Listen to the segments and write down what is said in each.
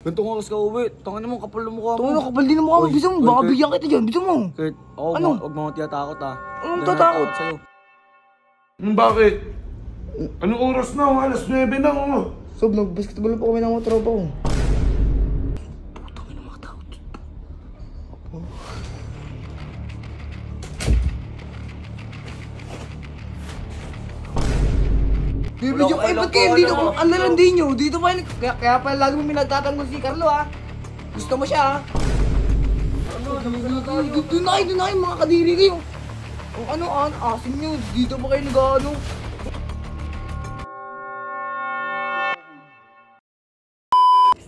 Gantong oras ka uwi. Tangin naman, kapal ng mukha mo. Tangin na, kapal din ang mukha mo. Bisa mo, baka bigyan kita dyan. Bisa mo. Kurt, Ano? huwag mo tiyatakot ha. Anong tatakot? Sa'yo. Bakit? Anong oras na? Alas 9 na oh. Sob, nag-basketball po kami ng mga tropa ko. Putangin ng mga tao. Bibidyo kayo, ba't kayo dito? Ang lalandi nyo, dito pa yun. Kaya pala lagi mo minagtatanggol si Carlo ha. Gusto mo siya ha. Doon na kayo, mga kadiri kayo. Kung ano, asin nyo, dito pa kayo nag-ano.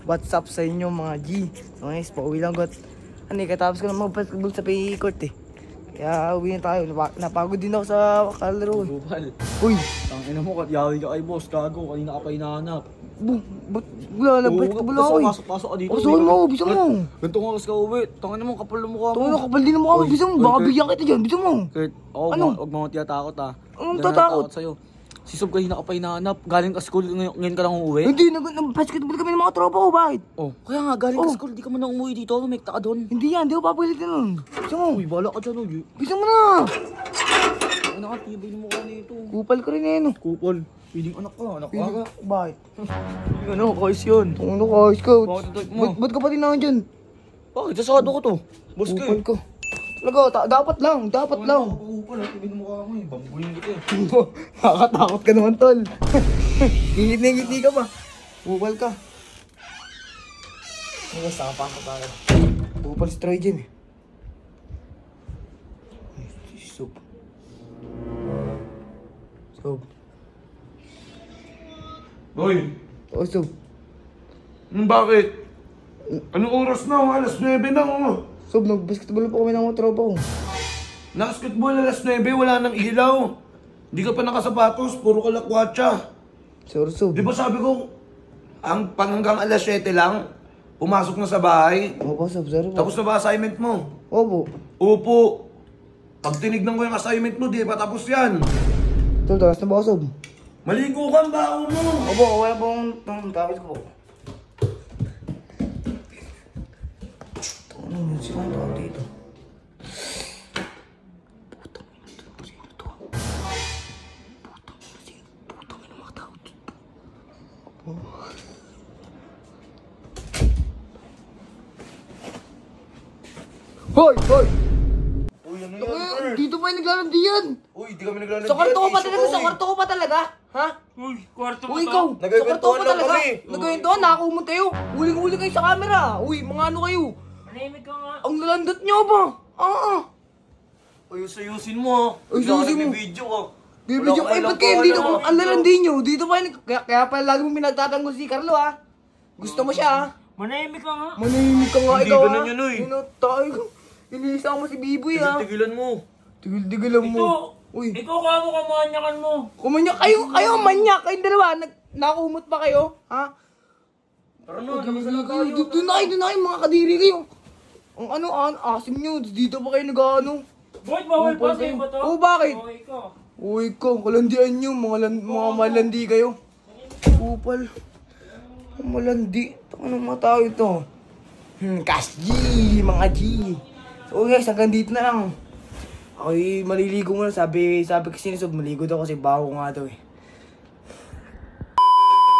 What's up sa inyo mga G? So guys, pauwi lang got. Katapos ko na mag-basketball sa PE court eh. Kaya uwi na tayo. Napagod din ako sa kalaro eh. Bupal. Uy! Tangin mo, yawi ka kay boss. Gago, kanina ka pa hinahanap. Ba't wala na basketball ako eh? Pasok ka dito. Pasukin mo, bisa mo. Gantong oras ka uwi. Tangin naman, kapal ng mukha mo. Tungin na, kapal din ang mukha mo. Bisa mo, baka bigyan kita dyan. Bisa mo. Kurt, Ano? huwag mo tiyatakot ha. Anong tatakot? Sa'yo. Si Sob kanina ka pa hinahanap. Galing ka school, ngayon ka lang umuwi. Hindi, nag-basketball kami ng mga tropa ko. Bakit? Oh, kaya nga, galing ka school, di ka man na umuwi dito. Lumekta ka doon. Hindi yan, di ko papalit na nun. Bisa mo. Uy, bala ka dyan, uy. Bisa mo na. Ano ka, tibay ng mukha nito. Kupal ka rin eh, no? Kupal. Piling anak ka, anak Pili ka. ka. Bakit? Ano, kais yun. Tungin na, kayos ka. Bakit ito mo? Ba't ka pa rin na dyan? Bakit? Sasado ko to. Boss ka Kupal eh. ka. Talaga, dapat lang. Kupal, tibay ng mukha mo eh. Bambuhin kita eh. Nakakatakot ka naman, tol. Ngiti ka pa. Kupal ka. Ano, saka pa ako tayo. Kupal si Troy dyan eh. Sob. Hoy, Oh, Sob. bakit? Anong oras na? Alas 9 na oh. Sob, nag-basketball po kami ng mga tropa ko. Basketball alas 9, wala nang ilaw. Hindi ka pa nakasapatos, puro ka lakwatsa. Sorry, Sob. Di ba sabi ko, ang hanggang alas 7 lang, pumasok na sa bahay, Opo, Sob. Sorry po. tapos na ba assignment mo? Opo. Opo. Pag tinignan ko yung assignment mo, di pa tapos yan. Sob, takas na ba ako, Sob? Maligo ka ang baho mo. Opo, wala pong tapos ko po. Ano yun? Sino ang tawag dito? Putang ina mga tao dito. Hoy! Uy, ano Dito pa yung naglalandi yan! Uy, di kami naglalagyan. Sa kwarto ko pa talaga! Sa kwarto ko pa talaga! Ha? Uy, kwarto mo Uy, to. ikaw! Sa kwarto ko Nagkakwentuhan pa lang talaga! kami. Nagkakwentuhan, nakakumot kayo! Huling-huli kayo sa camera! Uy, mga ano kayo! Manahimik ka nga. Ang lalandot nyo ba? Uy, sayusin mo ha. Uy, sayusin mo. Video ka. Bibidyo kayo, ba't kayo dito? Ang lalandi nyo! Dito pa yun! Kaya pala lagi mo minagtatanggol si Carlo ha! Gusto mo siya ha? Manahimik ka nga. Manahimik ka nga Hindi ikaw ganun ha? yun, uy. Inatay ko! Inisa mo si Biboy ha! Tigilan mo. Tigil-tigilan Ito. mo! Uy! Ikaw ka mo kamanyakan mo. Kumanyak kayo manyak! Kayong dalawa! Nakumot pa kayo? Ha? Tara na, labas na tayo. Doon na kayo, mga kadiri kayo! Ang ano, asim nyo! Dito pa kayo nag-ano? Boy, bawal pa sa'yo ba to? Oo, bakit? Okay ka. Uy ko, kalandian nyo! Mga malandi kayo! Upal! Malandi! Ano mga tao ito? Cash G! Mga G! So guys, hanggang dito na lang. Ako'y maliligo muna. Sabi kasi ni Sob, maligo daw kasi baho nga daw eh.